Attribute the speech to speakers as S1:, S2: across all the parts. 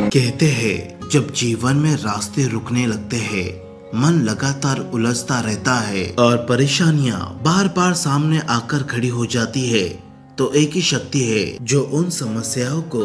S1: कहते हैं जब जीवन में रास्ते रुकने लगते हैं, मन लगातार उलझता रहता है और परेशानियां बार बार सामने आकर खड़ी हो जाती है, तो एक ही शक्ति है जो उन समस्याओं को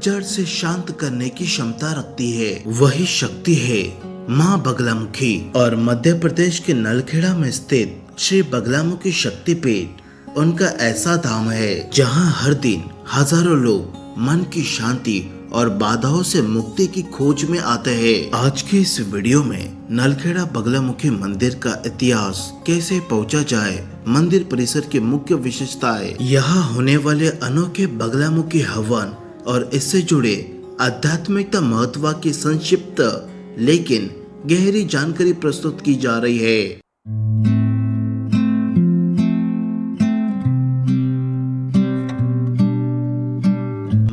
S1: जड़ से शांत करने की क्षमता रखती है। वही शक्ति है माँ बगलामुखी। और मध्य प्रदेश के नलखेड़ा में स्थित श्री बगलामुखी शक्तिपीठ उनका ऐसा धाम है जहाँ हर दिन हजारों लोग मन की शांति और बाधाओं से मुक्ति की खोज में आते हैं। आज की इस वीडियो में नलखेड़ा बगलामुखी मंदिर का इतिहास कैसे पहुंचा जाए, मंदिर परिसर की मुख्य विशेषताएं, यहाँ होने वाले अनोखे बगलामुखी हवन और इससे जुड़े आध्यात्मिकता महत्व की संक्षिप्त लेकिन गहरी जानकारी प्रस्तुत की जा रही है।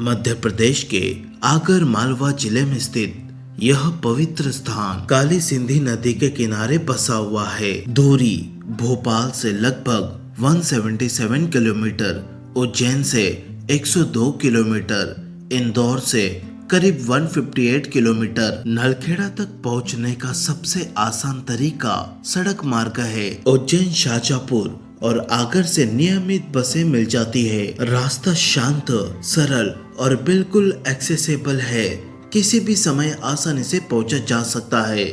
S1: मध्य प्रदेश के आगर मालवा जिले में स्थित यह पवित्र स्थान काली सिंधी नदी के किनारे बसा हुआ है। दूरी भोपाल से लगभग 177 किलोमीटर, उज्जैन से 102 किलोमीटर, इंदौर से करीब 158 किलोमीटर। नलखेड़ा तक पहुंचने का सबसे आसान तरीका सड़क मार्ग है। उज्जैन शाजापुर और आगर से नियमित बसें मिल जाती है। रास्ता शांत, सरल और बिल्कुल एक्सेसिबल है। किसी भी समय आसानी से पहुंचा जा सकता है।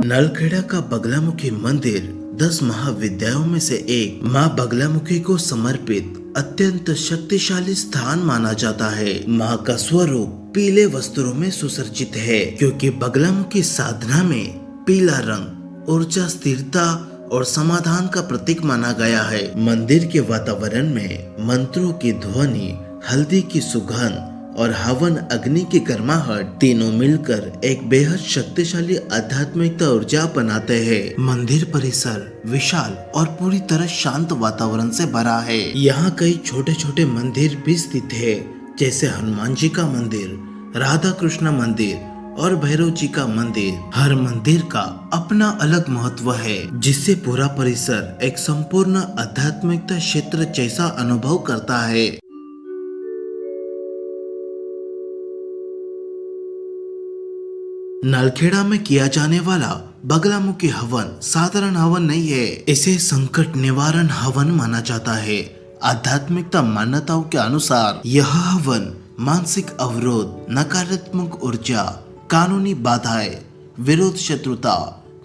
S1: नलखेड़ा का बगलामुखी मंदिर 10 महाविद्याओं में से एक माँ बगलामुखी को समर्पित अत्यंत शक्तिशाली स्थान माना जाता है। माँ का स्वरूप पीले वस्त्रों में सुसज्जित है, क्योंकि बगलामुखी साधना में पीला रंग ऊर्जा, स्थिरता और समाधान का प्रतीक माना गया है। मंदिर के वातावरण में मंत्रों की ध्वनि, हल्दी की सुगंध और हवन अग्नि की गर्माहट तीनों मिलकर एक बेहद शक्तिशाली आध्यात्मिकता ऊर्जा बनाते हैं। मंदिर परिसर विशाल और पूरी तरह शांत वातावरण से भरा है। यहाँ कई छोटे छोटे मंदिर भी स्थित है, जैसे हनुमान जी का मंदिर, राधा कृष्ण मंदिर और भैरव जी का मंदिर। हर मंदिर का अपना अलग महत्व है, जिससे पूरा परिसर एक संपूर्ण आध्यात्मिकता क्षेत्र जैसा अनुभव करता है। नलखेड़ा में किया जाने वाला बगलामुखी हवन साधारण हवन नहीं है, इसे संकट निवारण हवन माना जाता है। आध्यात्मिकता मान्यताओं के अनुसार यह हवन मानसिक अवरोध, नकारात्मक ऊर्जा, कानूनी बाधाएं, विरोध, शत्रुता,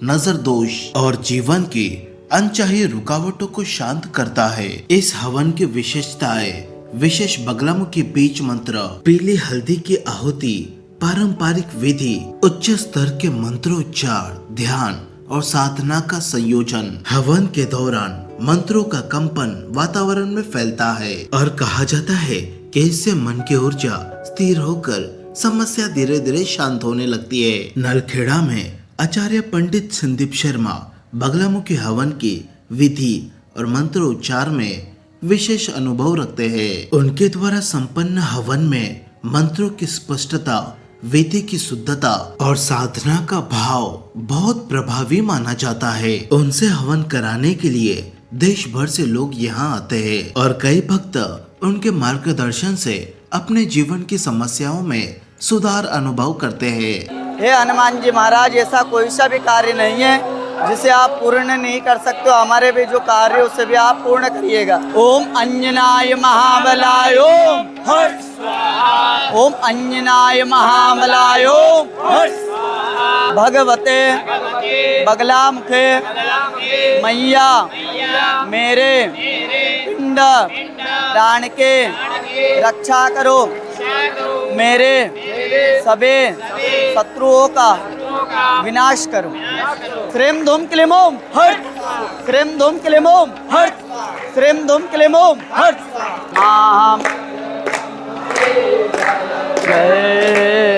S1: नजर दोष और जीवन की अनचाही रुकावटों को शांत करता है। इस हवन की विशेषताएं: विशेष बगलामुखी बीज मंत्र, पीली हल्दी की आहुति, पारंपरिक विधि, उच्च स्तर के मंत्रोच्चार, ध्यान और साधना का संयोजन। हवन के दौरान मंत्रों का कंपन वातावरण में फैलता है और कहा जाता है कि इससे मन की ऊर्जा स्थिर होकर समस्या धीरे धीरे शांत होने लगती है। नलखेड़ा में आचार्य पंडित संदीप शर्मा बगलामुखी हवन की विधि और मंत्रोच्चार में विशेष अनुभव रखते हैं। उनके द्वारा संपन्न हवन में मंत्रों की स्पष्टता, विधि की शुद्धता और साधना का भाव बहुत प्रभावी माना जाता है। उनसे हवन कराने के लिए देश भर से लोग यहाँ आते हैं और कई भक्त उनके मार्गदर्शन से अपने जीवन की समस्याओं में सुधार अनुभव करते हैं।
S2: हे हनुमान जी महाराज, ऐसा कोई सा भी कार्य नहीं है जिसे आप पूर्ण नहीं कर सकते हो। हमारे भी जो कार्य उसे भी आप पूर्ण करिएगा। ओम अंजनाय महाबलाय ओम हर स्वाहा। ओम अंजनाय महाबलाय ओम हर स्वाहा। भगवते बगलामुखे मैया मेरे पिंड प्राण के रक्षा करो, मेरे सभी शत्रुओं का विनाश करो। श्रीम धूम क्लीम ओम हर, श्रीम धूम क्लीम ओम हर, श्रीम धूम क्लीम ओम हर।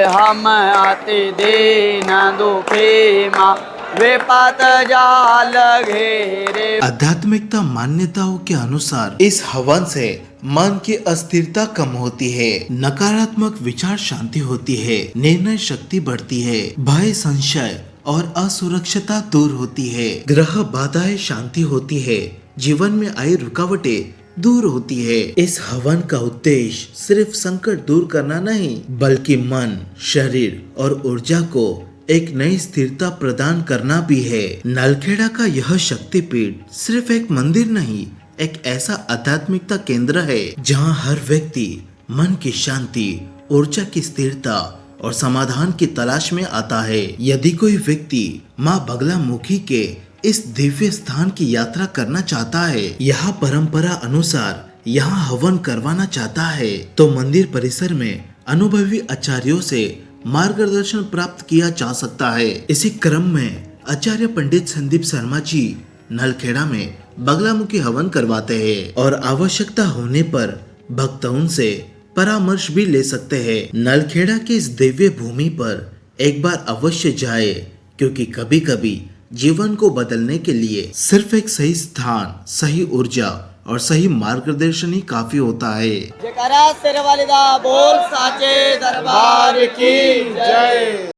S2: हम अति दीन दुखी माँ विपत जाल घेरे।
S1: आध्यात्मिकता मान्यताओं के अनुसार इस हवन से मन की अस्थिरता कम होती है, नकारात्मक विचार शांति होती है, निर्णय शक्ति बढ़ती है, भय, संशय और असुरक्षितता दूर होती है, ग्रह बाधाएं शांति होती है, जीवन में आई रुकावटें दूर होती है। इस हवन का उद्देश्य सिर्फ संकट दूर करना नहीं, बल्कि मन, शरीर और ऊर्जा को एक नई स्थिरता प्रदान करना भी है। नलखेड़ा का यह शक्तिपीठ सिर्फ एक मंदिर नहीं, एक ऐसा आध्यात्मिकता केंद्र है जहां हर व्यक्ति मन की शांति, ऊर्जा की स्थिरता और समाधान की तलाश में आता है। यदि कोई व्यक्ति माँ बगलामुखी के इस दिव्य स्थान की यात्रा करना चाहता है, यहाँ परंपरा अनुसार यहाँ हवन करवाना चाहता है, तो मंदिर परिसर में अनुभवी आचार्यों से मार्गदर्शन प्राप्त किया जा सकता है। इसी क्रम में आचार्य पंडित संदीप शर्मा जी नलखेड़ा में बगलामुखी हवन करवाते हैं और आवश्यकता होने पर भक्त उनसे परामर्श भी ले सकते हैं। नलखेड़ा की इस दिव्य भूमि पर एक बार अवश्य जाए, क्योंकि कभी कभी जीवन को बदलने के लिए सिर्फ एक सही स्थान, सही ऊर्जा और सही मार्गदर्शन ही काफी होता है।
S2: जयकारा शेर वालिदा बोल साचे दरबार की जय।